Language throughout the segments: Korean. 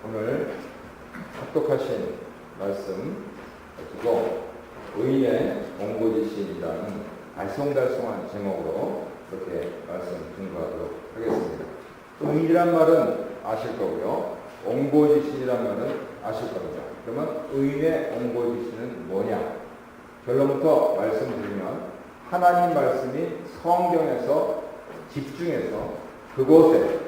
오늘 합독하신 말씀 가지고 의인의 옹고지신이라는 알쏭달쏭한 제목으로 이렇게 말씀 증거하도록 하겠습니다. 의인이란 말은 아실 거고요. 옹고지신이란 말은 아실 겁니다. 그러면 의인의 옹고지신은 뭐냐? 결론부터 말씀드리면 하나님 말씀이 성경에서 집중해서 그곳에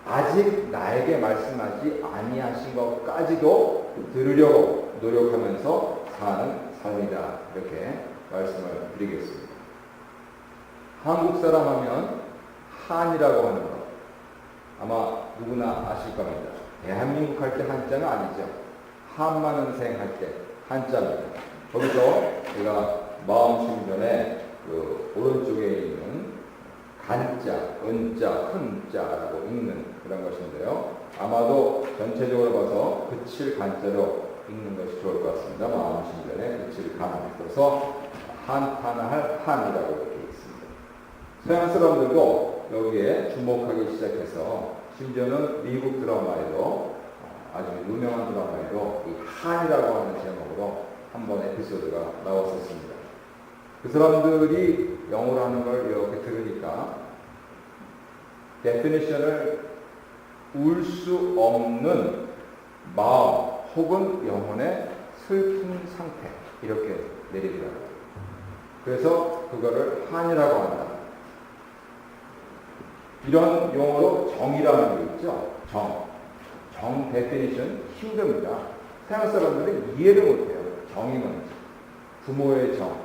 아직 나에게 말씀하지 아니하신 것까지도 들으려고 노력하면서 사는 삶이다. 이렇게 말씀을 드리겠습니다. 한국 사람 하면 한이라고 하는 것 아마 누구나 아실 겁니다. 대한민국 할 때 한자는 아니죠. 한만은생 할 때 한자입니다. 거기서 제가 마음심전에 그 오른쪽에 있는 간자, 은자, 큰자라고 읽는 그런 것인데요. 아마도 전체적으로 봐서 그칠 간자로 읽는 것이 좋을 것 같습니다. 마음심전에 그칠 간. 그래서 한탄할 한이라고 이렇게 있습니다. 서양 사람들도 여기에 주목하기 시작해서 심지어는 미국 드라마에도 아주 유명한 드라마에도 이 한이라고 하는 제목으로 한 번 에피소드가 나왔었습니다. 그 사람들이 영어로 하는 걸 이렇게 들으니까 데피니션을 울 수 없는 마음 혹은 영혼의 슬픈 상태 이렇게 내리더라고요. 그래서 그거를 한이라고 한다. 이런 용어로 정이라는 게 있죠. 정 데피니션 힘듭니다. 서양 사람들은 이해를 못해요. 정이 뭔지. 부모의 정,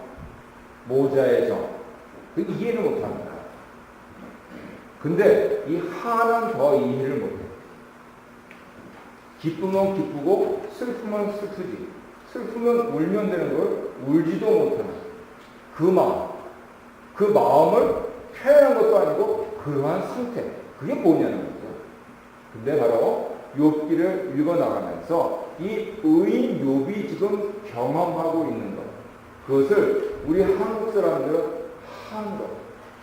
모자의 정. 그 이해를 못합니다. 근데 이 한은 더 이해를 못해요. 기쁘면 기쁘고 슬프면 슬프지. 슬프면 울면 되는 걸 울지도 못하는 그 마음. 그 마음을 표현한 것도 아니고 그러한 상태. 그게 뭐냐는 거죠. 근데 바로 욥기를 읽어나가면서 이 의인 욥이 지금 경험하고 있는 것. 그것을 우리 한국 사람들은 한껏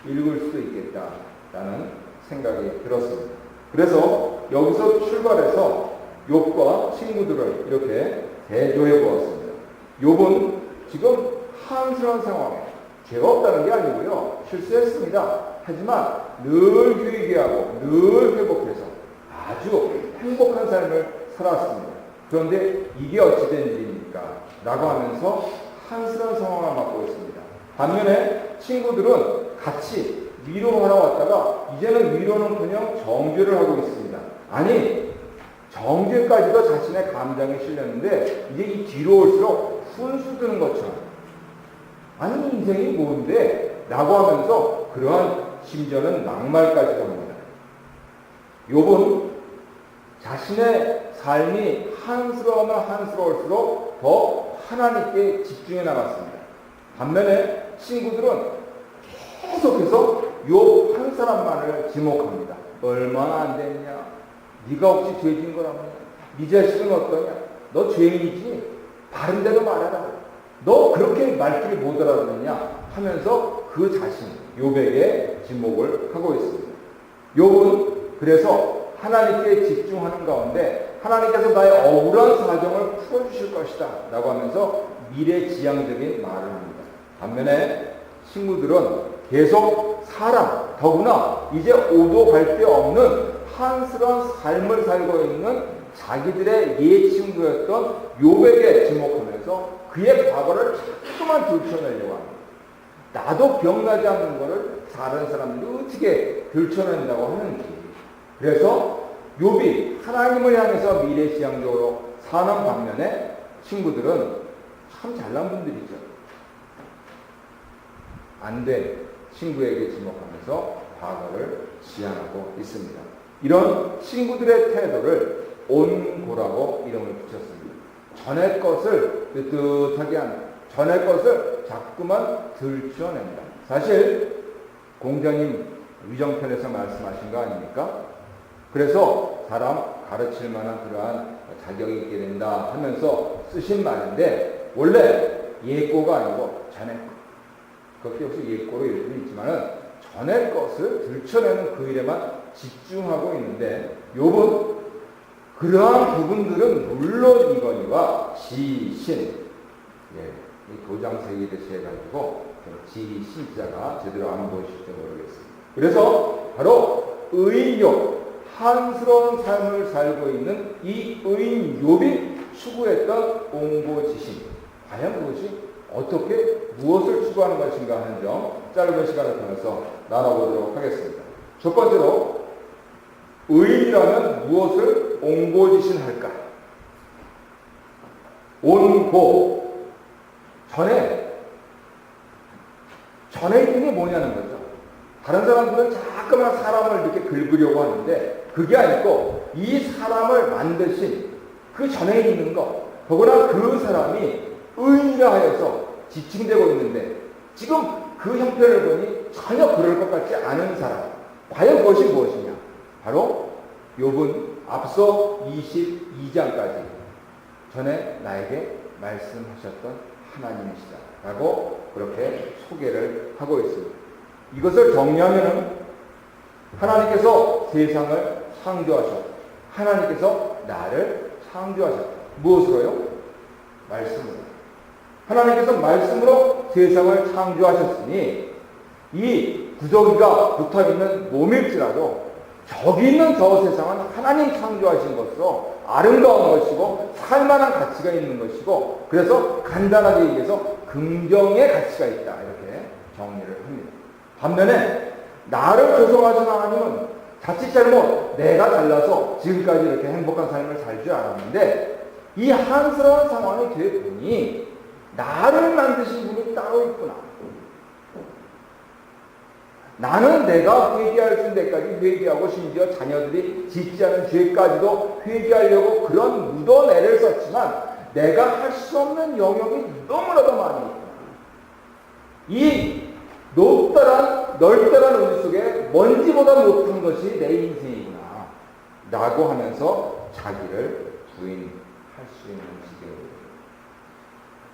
읽을 수 있겠다라는 생각이 들었습니다. 그래서 여기서 출발해서 욥과 친구들을 이렇게 대조해 보았습니다. 욥은 지금 한스러운 상황에 죄가 없다는 게 아니고요. 실수했습니다. 하지만 늘 회개하고 늘 회복해서 아주 행복한 삶을 살았습니다. 그런데 이게 어찌된 일입니까? 라고 하면서 한스러운 상황을 맡고 있습니다. 반면에 친구들은 같이 위로하러 왔다가 이제는 위로는커녕 정죄를 하고 있습니다. 아니 정죄까지도 자신의 감정에 실렸는데 이제 이 뒤로 올수록 훈수 드는 것처럼 아니 인생이 뭔데? 라고 하면서 그러한 심지어는 낙말까지 합니다. 욥은 자신의 삶이 한스러우면 한스러울수록 더 하나님께 집중해 나갔습니다. 반면에 친구들은 계속해서 욥 한 사람만을 지목합니다. 얼마나 안 됐냐? 네가 혹시 죄진 거라며? 네 자식은 어떠냐? 너 죄인이지? 바른 대로 말해라. 너 그렇게 말귀를 못 알아듣느냐? 하면서 그 자신, 욥에게 지목을 하고 있습니다. 욥은 그래서 하나님께 집중하는 가운데 하나님께서 나의 억울한 사정을 풀어주실 것이다 라고 하면서 미래지향적인 말을 합니다. 반면에 친구들은 계속 사랑, 더구나 이제 오도 갈 데 없는 한스러운 삶을 살고 있는 자기들의 옛 친구였던 욥에게 지목하면서 그의 과거를 자꾸만 들춰내려고 합니다. 나도 기억나지 않는 것을 다른 사람들이 어떻게 들춰낸다고 하는지. 그래서 욥이 하나님을 향해서 미래지향적으로 사는 반면에 친구들은 참 잘난 분들이죠. 안 된 친구에게 지목하면서 과거를 지향하고 있습니다. 이런 친구들의 태도를 온고라고 이름을 붙였습니다. 전의 것을 뜨뜻하게 하는, 전의 것을 자꾸만 들춰냅니다. 사실 공자님 위정편에서 말씀하신 거 아닙니까? 그래서 사람 가르칠 만한 그러한 자격이 있게 된다 하면서 쓰신 말인데 원래 예꼬가 아니고 전의 것. 그것도 역시 예꼬로 이럴 수는 있지만은 전의 것을 들춰내는 그 일에만 집중하고 있는데 욥은 그러한 부분들은 물론이거니와 지신, 이 도장 색이 대체해가지고 지신자가 제대로 안 보이실지 모르겠습니다. 그래서 바로 의인욥, 한스러운 삶을 살고 있는 이 의인욥이 추구했던 옹고지신, 과연 그것이 어떻게 무엇을 추구하는 것인가 하는 점 짧은 시간을 통해서 나눠보도록 하겠습니다. 첫 번째로 의인이라면 무엇을 옹고지신할까? 온고, 전에 있는 게 뭐냐는 거죠. 다른 사람들은 자꾸만 사람을 이렇게 긁으려고 하는데 그게 아니고 이 사람을 만드신 그 전에 있는 것, 더구나 그 사람이 의인이라 하여서 지칭되고 있는데 지금 그 형편을 보니 전혀 그럴 것 같지 않은 사람, 과연 그것이 무엇이냐? 바로 욥은 앞서 22장까지 전에 나에게 말씀하셨던 하나님이시다 라고 그렇게 소개를 하고 있습니다. 이것을 정리하면 하나님께서 세상을 창조하셨고 하나님께서 나를 창조하셨다. 무엇으로요? 말씀으로. 하나님께서 말씀으로 세상을 창조하셨으니 이 구더기가 붙어있는 몸일지라도 저기 있는 저 세상은 하나님 창조하신 것으로 아름다운 것이고 살만한 가치가 있는 것이고 그래서 간단하게 얘기해서 긍정의 가치가 있다 이렇게 정리를 합니다. 반면에 나를 조성하신 하나님은 자칫 잘못 내가 잘나서 지금까지 이렇게 행복한 삶을 살 줄 알았는데 이 한스러운 상황이 되보니 나를 만드신 분이 따로 있구나. 나는 내가 회개할 수 있는 데까지 회개하고 심지어 자녀들이 짓지 않은 죄까지도 회개하려고 그런 무도한 애를 썼지만 내가 할 수 없는 영역이 너무나도 많이 있구나. 이 넓다란 우주 속에 먼지보다 높은 것이 내 인생이구나 라고 하면서 자기를 부인할 수 있는 시기입니다.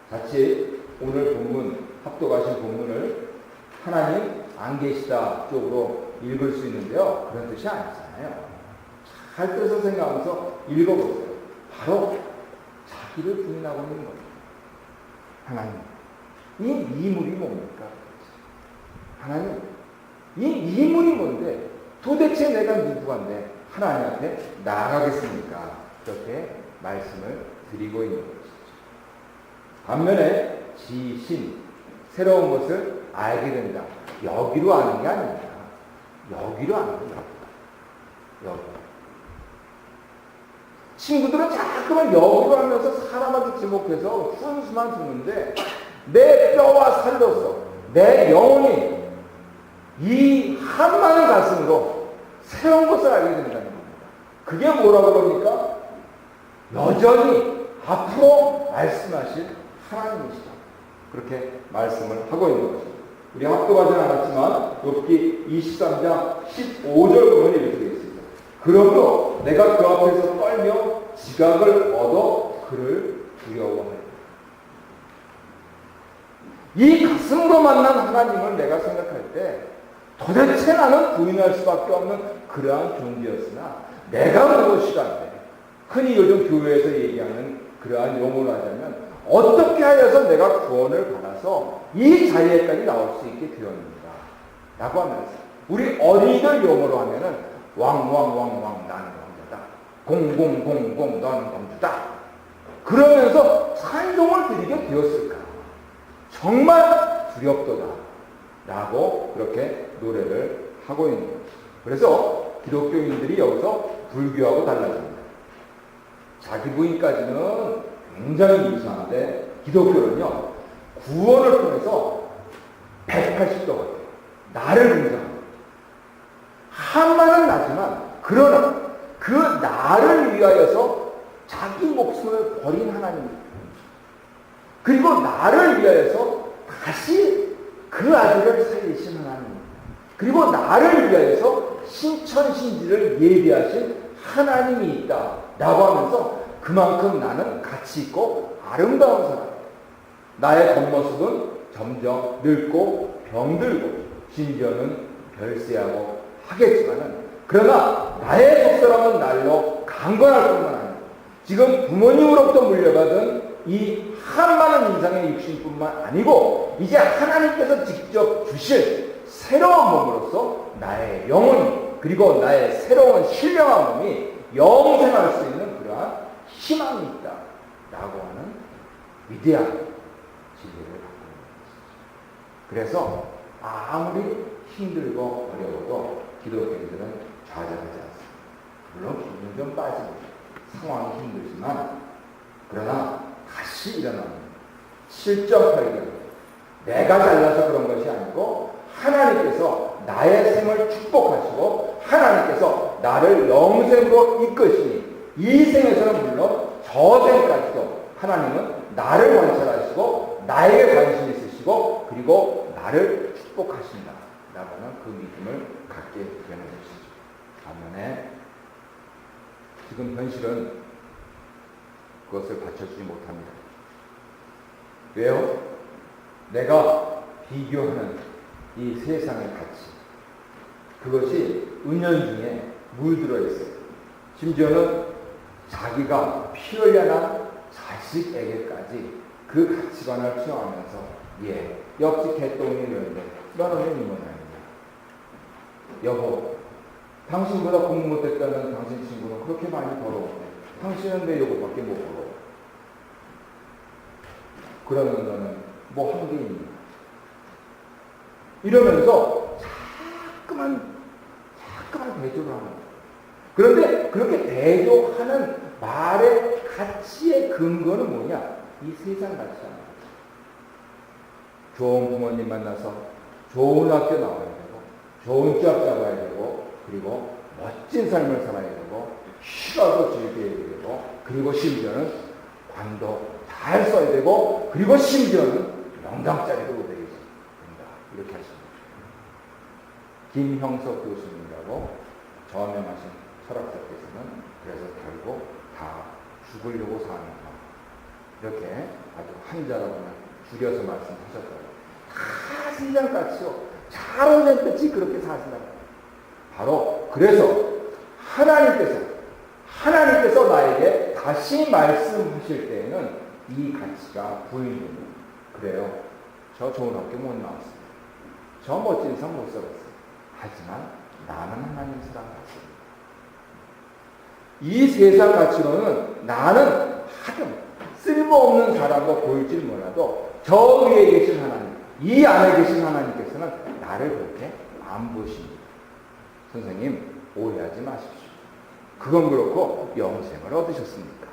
자칫 오늘 본문, 합독하신 본문을 하나님 안 계시다 쪽으로 읽을 수 있는데요. 그런 뜻이 아니잖아요. 잘 뜻을 생각하면서 읽어보세요. 바로 자기를 부인하고 있는 거예요. 하나님, 이 이물이 뭡니까? 하나님, 이 이물이 뭔데? 도대체 내가 누구인데 하나님한테 나아가겠습니까? 그렇게 말씀을 드리고 있는 것이죠. 반면에 지신, 새로운 것을 알게 된다. 여기로 아는 게 아닙니다. 여기로 아는 거예요. 여기. 친구들은 자꾸만 여기로 하면서 사람한테 지목해서 훈수만 주는데 내 뼈와 살로서 내 영혼이 이 한많은 가슴으로 새로운 것을 알게 된다는 겁니다. 그게 뭐라고 그럽니까? 여전히 앞으로 말씀하실 하나님이시다. 그렇게 말씀을 하고 있는 것입니다. 우리 합독하지는 않았지만 욥기 23장 15절 부분이 이렇게 되어 있습니다. 그러므로 내가 그 앞에서 떨며 지각을 얻어 그를 두려워하였다. 이 가슴으로 만난 하나님을 내가 생각할 때 도대체 나는 부인할 수밖에 없는 그러한 존재였으나 내가 무엇이란데 흔히 요즘 교회에서 얘기하는 그러한 용어로 하자면 어떻게 하여서 내가 구원을 받아서 이 자리에까지 나올 수 있게 되었는가 라고 하면서 우리 어린이들 용어로 하면은 왕왕왕왕 나는 왕자다. 공공공공 너는 공주다. 그러면서 찬송을 드리게 되었을까? 정말 두렵도다 라고 그렇게 노래를 하고 있는 거죠. 그래서 기독교인들이 여기서 불교하고 달라집니다. 자기 부인까지는 굉장히 이상한데 기독교는요 구원을 통해서 180도 같아요. 나를 긍정합니다. 한마는 나지만 그러나 그 나를 위하여서 자기 목숨을 버린 하나님입니다. 그리고 나를 위하여서 다시 그 아들을 살리신 하나님입니다. 그리고 나를 위하여서 신천신지를 예비하신 하나님이 있다 라고 하면서 그만큼 나는 가치 있고 아름다운 사람. 나의 겉모습은 점점 늙고 병들고 심지어는 별세하고 하겠지만은 그러나 나의 속사람은 날로 강건할 뿐만 지금 부모님으로부터 물려받은 이 한많은 인상의 육신뿐만 아니고 이제 하나님께서 직접 주실 새로운 몸으로서 나의 영혼 그리고 나의 새로운 신령한 몸이 영생할 수 있는 그러한 희망이 있다라고 하는 위대한 진리를 갖고 있는 것이죠. 그래서 아무리 힘들고 어려워도 기독교인들은 좌절하지 않습니다. 물론 기분이 좀 빠지고 상황이 힘들지만 그러나 다시 일어납니다. 7.8개월 내가 잘나서 그런 것이 아니고 하나님께서 나의 생을 축복하시고 하나님께서 나를 영생으로 이끄시니 이 생에서는 물론 저 생까지도 하나님은 나를 관찰하시고 나에게 관심 있으시고 그리고 나를 축복하신다 라고는 그 믿음을 갖게 되는 것이죠. 반면에 지금 현실은 그것을 받쳐주지 못합니다. 왜요? 내가 비교하는 이 세상의 가치 그것이 은연중에 물들어 있어요. 심지어는 자기가 피 흘려난 자식에게까지 그 가치관을 투영하면서 옆집 개똥이 이러는데 너는 왜 이 모양이냐? 여보, 당신보다 공부 못했다는 당신 친구는 그렇게 많이 벌어오네. 당신은 왜 요거밖에 못 벌어? 그러면 너는 뭐 한 게 있냐? 이러면서 자꾸만 대조를 하는 거예요. 그런데 그렇게 대조하는 말의 가치의 근거는 뭐냐? 이 세상 가치잖아요. 좋은 부모님 만나서 좋은 학교 나와야 되고 좋은 취업 잡아야 되고 그리고 멋진 삶을 살아야 되고 쉬어도 즐겨야 되고 그리고 심지어는 관도 잘 써야 되고 그리고 심지어는 영감자리도 못되게 된다. 이렇게 하십니다. 김형석 교수님이라고 저명하신 철학자께서는 그래서 결국 다 죽으려고 사는 것 이렇게 아주 한자라고는 줄여서 말씀하셨더라고요. 다 신장같이요. 잘 오셨듯이 그렇게 사신다고. 바로 그래서 하나님께서 나에게 다시 말씀하실 때에는 이 가치가 부인됩니다. 그래요. 저 좋은 학교 못 나왔어요. 저 멋진 상 못 써봤어요. 하지만 나는 하나님 사랑받습니다. 이 세상 가치로는 나는 하등 쓸모없는 사람과 보일지 몰라도 저 위에 계신 하나님, 이 안에 계신 하나님께서는 나를 그렇게 안 보십니다. 선생님, 오해하지 마십시오. 그건 그렇고 영생을 얻으셨습니까?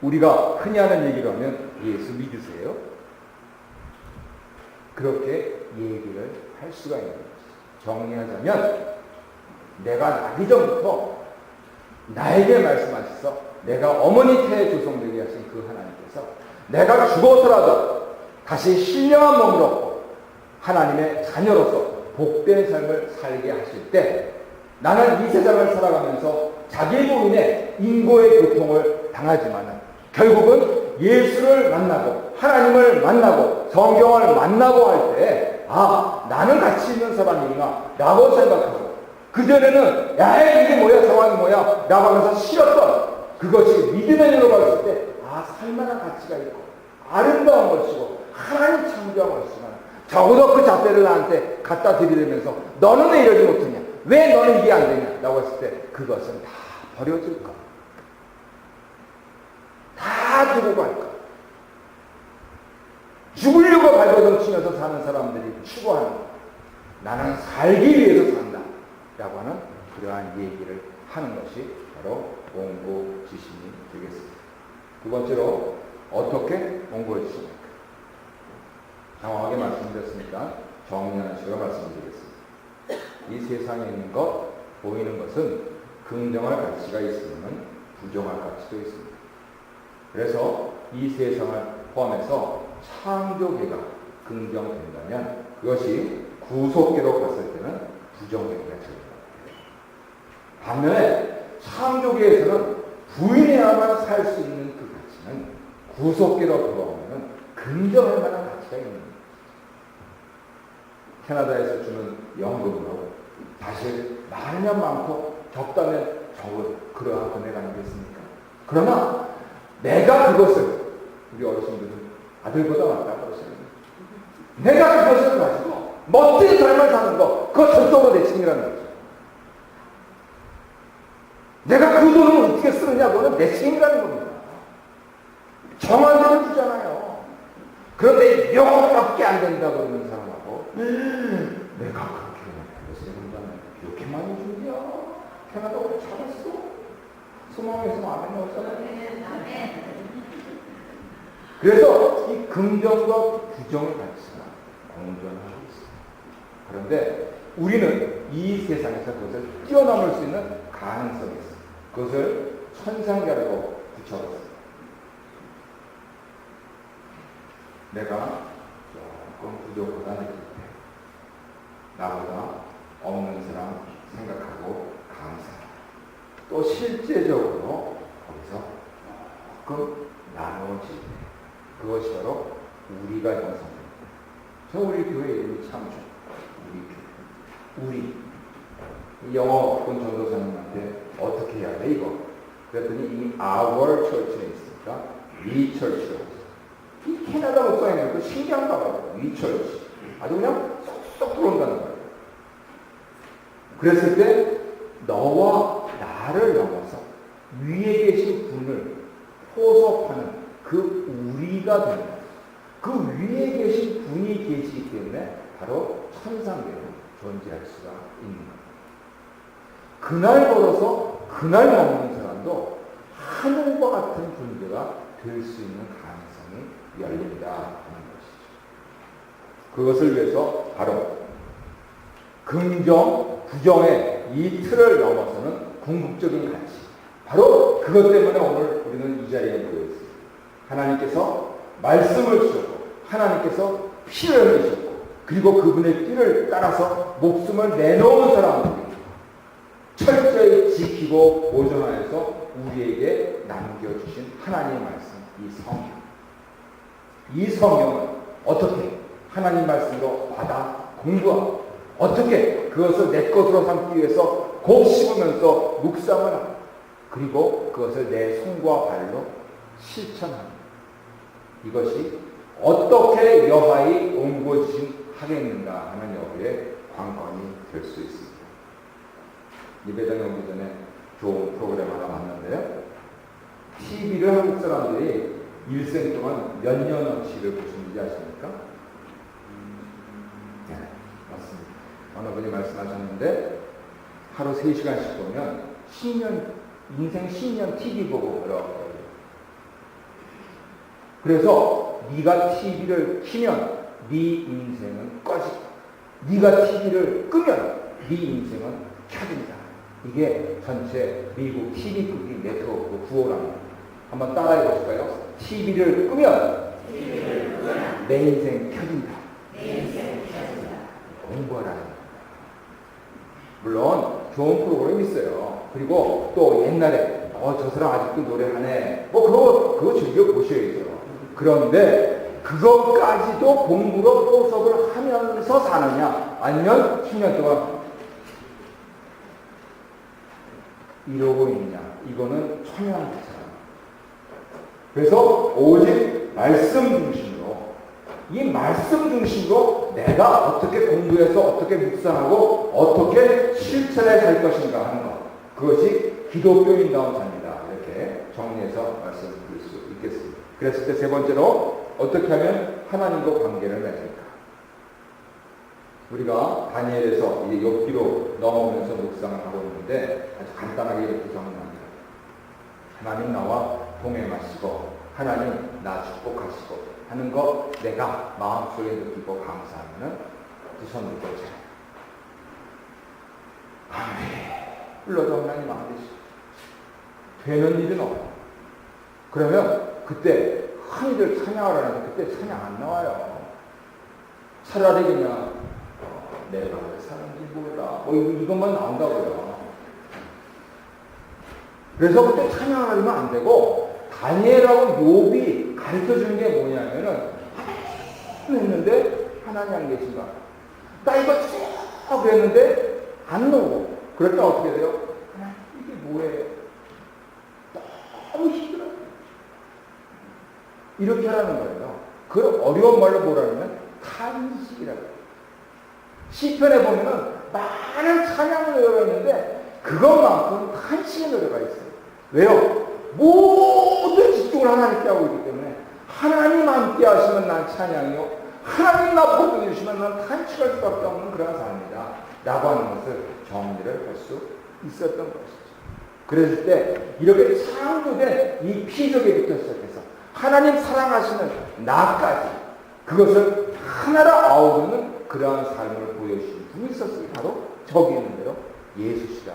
우리가 흔히 하는 얘기로 하면 예수 믿으세요? 그렇게 얘기를 할 수가 있는 거죠. 정리하자면 내가 나기 전부터 나에게 말씀하셔서 내가 어머니 태에 조성되게 하신 그 하나님께서 내가 죽어서라도 다시 신령한 몸을 얻고 하나님의 자녀로서 복된 삶을 살게 하실 때 나는 이 세상을 살아가면서 자기로 인해 인고의 고통을 당하지만 결국은 예수를 만나고 하나님을 만나고 성경을 만나고 할 때 나는 가치 있는 사람이구나 라고 생각하고 그전에는 야 이게 뭐야 상황이 뭐야 라고 하면서 싫었던 그것이 믿음의 눈으로 봤을 때 살만한 가치가 있고 아름다운 것이고 하나님 창조한 것이지만 적어도 그 잣대를 나한테 갖다 들이대면서 너는 왜 이러지 못하냐 왜 너는 이게 안 되냐 라고 했을 때 그것은 다 버려질 것 다 두고 갈 것. 죽으려고 발버둥 치면서 사는 사람들이 추구하는 것. 나는 살기 위해서 산다. 라고 하는 그러한 얘기를 하는 것이 바로 원고 지심이 되겠습니다. 두 번째로 어떻게 원고해 주십니까? 장황하게 말씀드렸으니까 정리하는 식으로 말씀드리겠습니다. 이 세상에 있는 것, 보이는 것은 긍정할 가치가 있으면 부정할 가치도 있습니다. 그래서 이 세상을 포함해서 창조계가 긍정된다면 그것이 구속계로 갔을 때는 부정계가 됩니다. 반면에 창조계에서는 부인해야만 살 수 있는 그 가치는 구속계로 돌아오면 긍정할 만한 가치가 있는 겁니다. 캐나다에서 주는 연금으로 사실 많으면 많고 적다면 그러한 은혜가 아니겠습니까? 그러나 내가 그것을, 우리 어르신들은 아들보다 낫다고 그러시는 내가 그것을 가지고 멋진 삶을 사는 거, 그거 절도로 내 책임이라는 거죠. 내가 그 돈을 어떻게 쓰느냐, 그거는 내 책임이라는 겁니다. 정한 대로 주잖아요. 그런데 이거밖에 안 된다 그러는 사람하고 내가 그렇게 이렇게 많이 준비야. 캐나다로 잘했어. 소망에서 마음에 넣었잖아요. 그래서 이 긍정과 부정의 가치가 공존하고 있습니다. 그런데 우리는 이 세상에서 그것을 뛰어넘을 수 있는 가능성이 있습니다. 그것을 천상계라고 붙여봤습니다. 내가 조금 부족하다 느낄 때 나보다 없는 사람 생각하고 감사하다. 또 실제적으로 거기서 조금 나누어질 때 그것이 바로 우리가 형성됩니다. 저 우리 교회 이름이 참 좋아요. 우리 영어 본 전도사님한테 어떻게 해야 돼 이거? 그랬더니 이미 our church에 있으니까 we church라고 했어요. 이 캐나다 목사님들도 신기한가 봐요. we church. 아주 그냥 쏙쏙 들어온다는 거예요. 그랬을 때 너와 나를 넘어서 위에 계신 분을 포섭하는 그 우리가 됩니다. 그 위에 계신 분이 계시기 때문에 바로 천상계로 존재할 수가 있는 겁니다. 그날 걸어서 그날 먹는 사람도 하늘과 같은 존재가 될 수 있는 가능성이 열린다 하는 것이죠. 그것을 위해서 바로 긍정, 부정의 이 틀을 넘어서는 궁극적인 가치, 바로 그것 때문에 오늘 우리는 이 자리에 모여 있습니다. 하나님께서 말씀을 주셨고 하나님께서 피를 흘리셨고 그리고 그분의 피를 따라서 목숨을 내놓은 사람들이 철저히 지키고 보존하여서 우리에게 남겨주신 하나님의 말씀, 이 성경. 이 성경은 어떻게 하나님 말씀으로 받아 공부하고 어떻게 그것을 내 것으로 삼기 위해서 곱씹으면서 묵상을 하고 그리고 그것을 내 손과 발로 실천합니다. 이것이 어떻게 여하이 옹고지하겠는가 하는 여부의 관건이 될 수 있습니다. 예배당에 오기 전에 좋은 프로그램 하나 봤는데요. TV를 한국 사람들이 일생 동안 몇 년어치를 보시는지 아십니까? 네, 맞습니다. 어느 분이 말씀하셨는데 하루 3시간씩 보면 10년, 인생 10년 TV 보고 그러거든요. 그래서 네가 TV를 키면 네 인생은 꺼지고 네가 TV를 끄면 네 인생은 켜진다. 이게 전체 미국 TV극이 네트워크 구호랍니다. 한번 따라해 보실까요? TV를 끄면 내 인생 켜진다. 공부하라는 겁니다. 물론 좋은 프로그램이 있어요. 그리고 또 옛날에 저 사람 아직도 노래하네. 뭐 그거 즐겨 보셔야죠. 그런데 그것까지도 공부로 포섭을 하면서 사느냐 아니면 10년 동안 이러고 있냐, 이거는 천연한 거잖아요. 그래서 오직 말씀 중심으로, 이 말씀 중심으로 내가 어떻게 공부해서 어떻게 묵상하고 어떻게 실천해 살 것인가 하는 것, 그것이 기독교인다운 삶이다. 이렇게 정리해서 말씀드릴 수 있겠습니다. 그랬을 때 세 번째로 어떻게 하면 하나님과 관계를 맺을까? 우리가 다니엘에서 이제 욥기로 넘어오면서 묵상을 하고 있는데 아주 간단하게 이렇게 정리합니다. 하나님 나와 동행하시고 하나님 나 축복하시고 하는 것 내가 마음속에 느끼고 감사하면은 두 손 들고 자. 아멘. 불러도 하나님 안 되시고 되는 일은 없고 그러면 그때 흔히들 찬양을 하는데 그때 찬양 안 나와요. 차라리 그냥 내가 왜 사는지 몰라. 이것만 나온다고요. 그래서 그때 찬양을 하면 안 되고, 다니엘하고 욥이 가르쳐 주는 게 뭐냐면은, 했는데, 하나님 안 계신가? 나 이거 쭉 했는데, 안 나오고. 그럴 때 어떻게 돼요? 이게 교회 너무 힘들어요. 이렇게 하라는 거예요. 그걸 어려운 말로 뭐라면 탄식이라고 해요. 시편에 보면은 많은 찬양을 노래했는데 그것만큼 탄식의 노래가 있어요. 왜요? 모든 집중을 하나님께 하고 있기 때문에 하나님 함께 하시면 난 찬양이요, 하나님 나 보여주시면 난 탄식할 수밖에 없는 그런 삶이다 라고 하는 것을 정리를 할 수 있었던 것이죠. 그랬을 때 이렇게 창조된 이 피조개부터 시작해서 하나님 사랑하시는 나까지 그것을 하나로 아우르는 그러한 삶을 보여주신 분이 있었어요. 바로 저기 있는 대로 예수시다.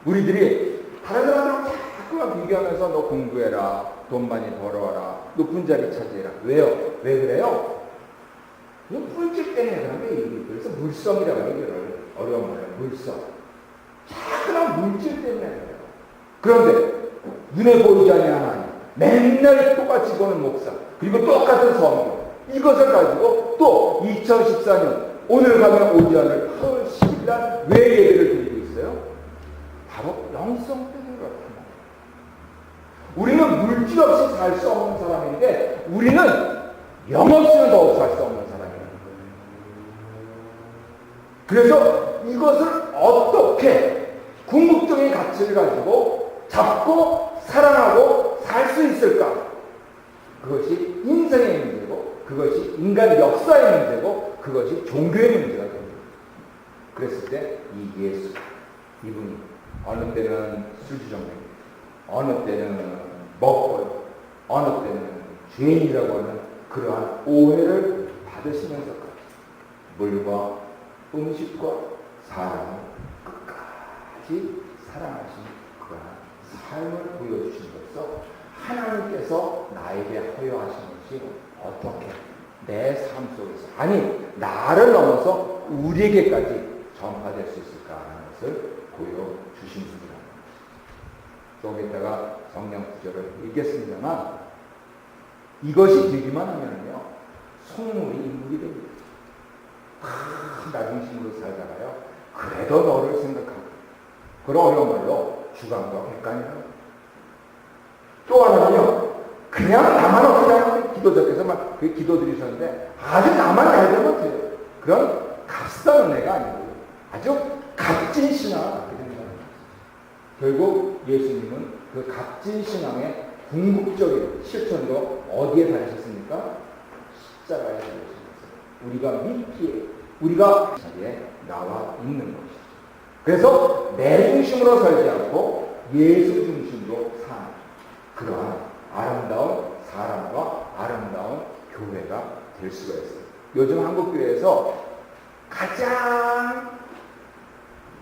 우리들이 다른 사람들하고 자꾸만 비교하면서 너 공부해라, 돈 많이 벌어와라, 높은 자리 차지해라. 왜요? 왜 그래요? 물질 때문에 그런 게 그래서 물성이라고 얘기를 어려운 말로 물성. 자꾸만 물질 때문에 그래요. 그런데 눈에 보이지 않는 하나님, 맨날 똑같이 보는 목사, 그리고 똑같은 성경, 이것을 가지고 또 2014년 오늘 가면 오지 않을 8월 10일 날 왜 예배를 드리고 있어요? 바로 영성 때문에 그렇습니다. 우리는 물질 없이 살 수 없는 사람인데 우리는 영 없이는 더욱 살 수 없는 사람이라는 거예요. 그래서 이것을 어떻게 궁극적인 가치를 가지고 잡고 사랑하고 살 수 있을까? 그것이 인생의 문제고, 그것이 인간 역사의 문제고, 그것이 종교의 문제가 됩니다. 그랬을 때 이 예수, 이분이 어느 때는 술주정뱅이, 어느 때는 먹벌, 어느 때는 죄인이라고 하는 그러한 오해를 받으시면서까지 물과 음식과 사랑을 끝까지 사랑하신 그러한 삶을 보여주심으로써 하나님께서 나에게 허용하신 것이 어떻게 내 삶 속에서, 아니 나를 넘어서 우리에게까지 전파될 수 있을까 하는 것을 보여주신 분이라는 것입니다. 여기다가 성경 구절을 읽겠습니다만 이것이 되기만 하면요 속물이 인물이 됩니다. 나 중심으로 살다가요 그래도 너를 생각하고, 그런 어려운 말로 주관과 객관이라고. 또 하나는요 그냥 나만 어떻게 기도자께서 막 기도 드리셨는데 아주 나만 알지 못해요. 그런 값싼 은혜가 아니고 아주 값진 신앙을 갖게 된다는 거죠. 결국 예수님은 그 값진 신앙의 궁극적인 실천으로 어디에 다니셨습니까? 십자가에 다니셨어요. 우리가 미끼에, 우리가 자리에 나와 있는 것이죠. 그래서 내 중심으로 살지 않고 예수 중심으로 사는 그러한 아름다운 사람과 아름다운 교회가 될 수가 있어요. 요즘 한국교회에서 가장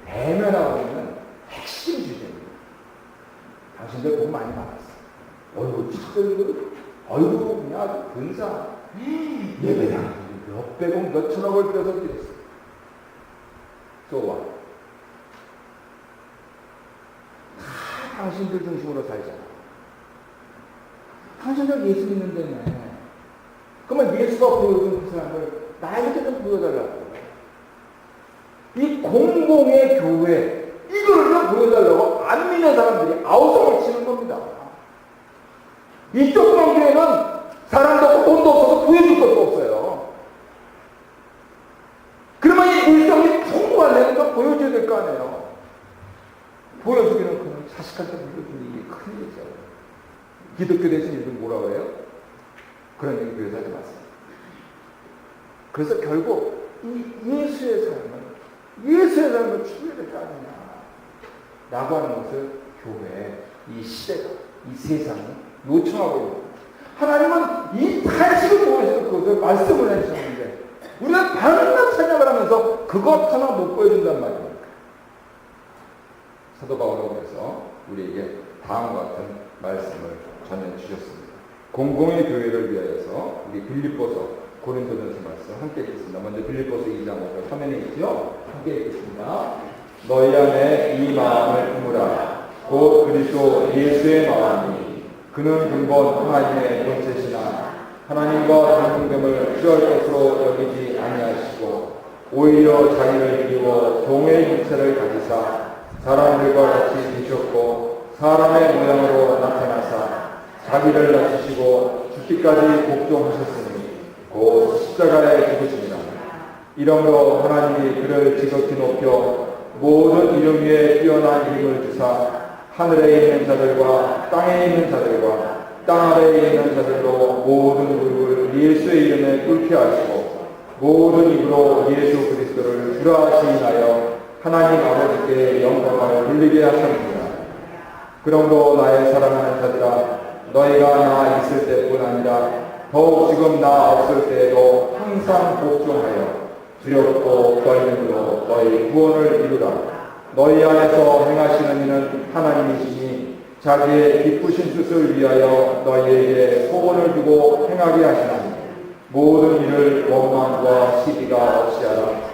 대면하고 있는 핵심 주제입니다. 당신들 복 많이 받았어. 어이구, 축구이고, 어이구, 그냥 아주 근사. 예배당 몇백억, 몇천억을 들여서 드렸어. 또 와. 다 당신들 중심으로 살잖아. 당신들 예수 믿는다며. 그러면 예수가 보여준 그 사람을 나에게 좀 보여달라고. 이 공공의 교회, 이거를 보여달라고 안 믿는 사람들이 아우성을 치는 겁니다. 이 조그만 교회는 사람도 없고 돈도 없어서 보여줄 것도 없어요. 그러면 이 물성이 풍부한 데는 좀 보여줘야 될 거 아니에요. 보여주기는 그냥 자식한테 보여주는 게 큰일이죠. 기독교 대신 이름 뭐라고 해요? 그런 얘기 교회에서 하지 마세요. 그래서 결국 이 예수의 삶을 추구해야 될 거 아니냐 라고 하는 것을 교회, 이 시대가, 이 세상이 요청하고 있는 거예요. 하나님은 이 탄식을 보여주는 그것을 말씀을 해주셨는데 우리가 반만 찬양을 하면서 그것 하나 못 보여준단 말입니다. 사도 바울께서 우리에게 다음과 같은 말씀을 전해주셨습니다. 공공의 교회를 위하여서 우리 빌립보서 고린도전서 말씀 함께 읽겠습니다. 먼저 빌립보서 2장 5절 화면에 있죠? 함께 읽겠습니다. 너희 안에 이 마음을 품으라. 곧 그리스도 예수의 마음이 그는 근본 하나님의 본체시나 하나님과 동등됨을 취할 것으로 여기지 아니하시고 오히려 자기를 비워 종의 육체를 가지사 사람들과 같이 되셨고 사람의 모양으로 나타나사 자기를 낮추시고 죽기까지 복종하셨으니 곧 십자가에 죽으십니다. 이러므로 하나님이 그를 지극히 높여 모든 이름 위에 뛰어난 이름을 주사 하늘에 있는 자들과 땅에 있는 자들과 땅 아래에 있는 자들로 모든 무릎을 예수의 이름에 꿇게 하시고 모든 입으로 예수 그리스도를 주라 시인하여 하나님 아버지께 영광을 돌리게 하셨습니다. 그러므로 나의 사랑하는 자들아, 너희가 나 있을 때뿐 아니라 더욱 지금 나 없을 때에도 항상 복종하여 두렵고 떨림으로 너희 구원을 이루라. 너희 안에서 행하시는 이는 하나님이시니 자기의 기쁘신 뜻을 위하여 너희에게 소원을 두고 행하게 하시나니 모든 일을 원망과 시비가 없이 하라.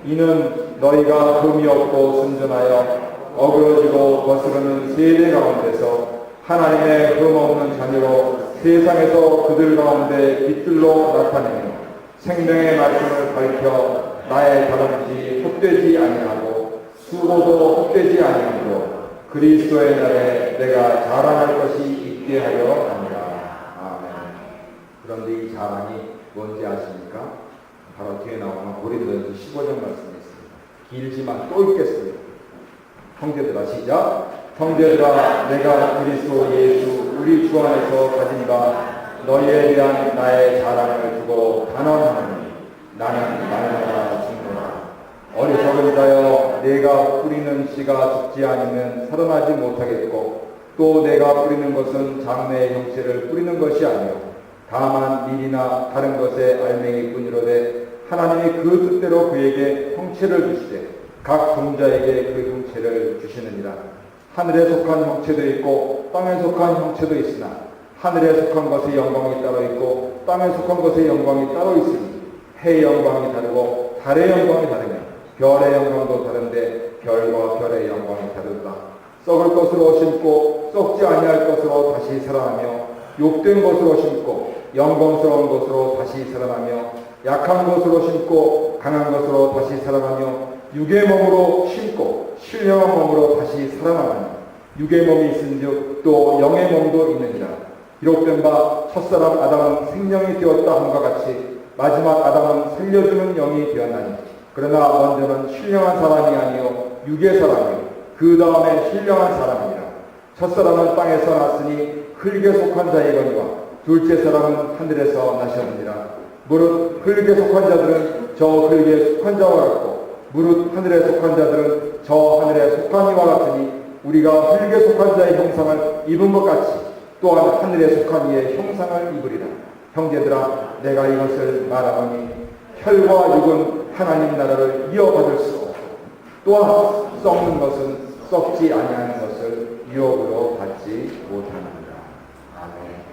이는 너희가 흠이 없고 순전하여 어그러지고 거스르는 세대 가운데서 하나님의 흠 없는 자녀로 세상에서 그들 가운데 빛들로 나타내며 생명의 말씀을 밝혀 나의 다름지 헛되지 아니하고 수고도 헛되지 아니하므로 그리스도의 날에 내가 자랑할 것이 있게 하려 합니다. 아멘. 그런데 이 자랑이 뭔지 아십니까? 바로 뒤에 나오는 고린도전서 15장 말씀이 있습니다. 길지만 또 읽겠습니다. 형제들아 시작. 형제들아 내가 그리스도 예수 우리 주 안에서 가진 바 너희에 대한 나의 자랑을 두고 단언하노니 나는 날마다 죽노라. 어리석은 자여 내가 뿌리는 씨가 죽지 않으면 살아나지 못하겠고 또 내가 뿌리는 것은 장래의 형체를 뿌리는 것이 아니요 다만 밀이나 다른 것의 알맹이뿐이로되 하나님이 그 뜻대로 그에게 형체를 주시되 각 종자에게 그 형체를 주시느니라. 하늘에 속한 형체도 있고 땅에 속한 형체도 있으나 하늘에 속한 것의 영광이 따로 있고 땅에 속한 것의 영광이 따로 있으니 해의 영광이 다르고 달의 영광이 다르며 별의 영광도 다른데 별과 별의 영광이 다르다. 썩을 것으로 심고 썩지 아니할 것으로 다시 살아나며 욕된 것으로 심고 영광스러운 것으로 다시 살아나며 약한 것으로 심고 강한 것으로 다시 살아나며 육의 몸으로 심고 신령한 몸으로 다시 살아나며 육의 몸이 있은즉 또 영의 몸도 있느니라. 기록된 바 첫사람 아담은 생명이 되었다 함과 같이 마지막 아담은 살려주는 영이 되었나니 그러나 먼저는 신령한 사람이 아니요 육의 사람이요 그 다음에 신령한 사람이니라. 첫사람은 땅에서 났으니 흙에 속한 자이거니와 둘째 사람은 하늘에서 나셨느니라. 무릇 흙에 속한 자들은 저 흙에 속한 자와 같고 무릇 하늘에 속한 자들은 저 하늘에 속한 이와 같으니 우리가 흙에 속한 자의 형상을 입은 것 같이 또한 하늘에 속한 이의 형상을 입으리라. 형제들아 내가 이것을 말하노니 혈과 육은 하나님 나라를 이어받을 수 없고 또한 썩는 것은 썩지 아니하는 것을 유업으로 받지 못하느니라. 아멘.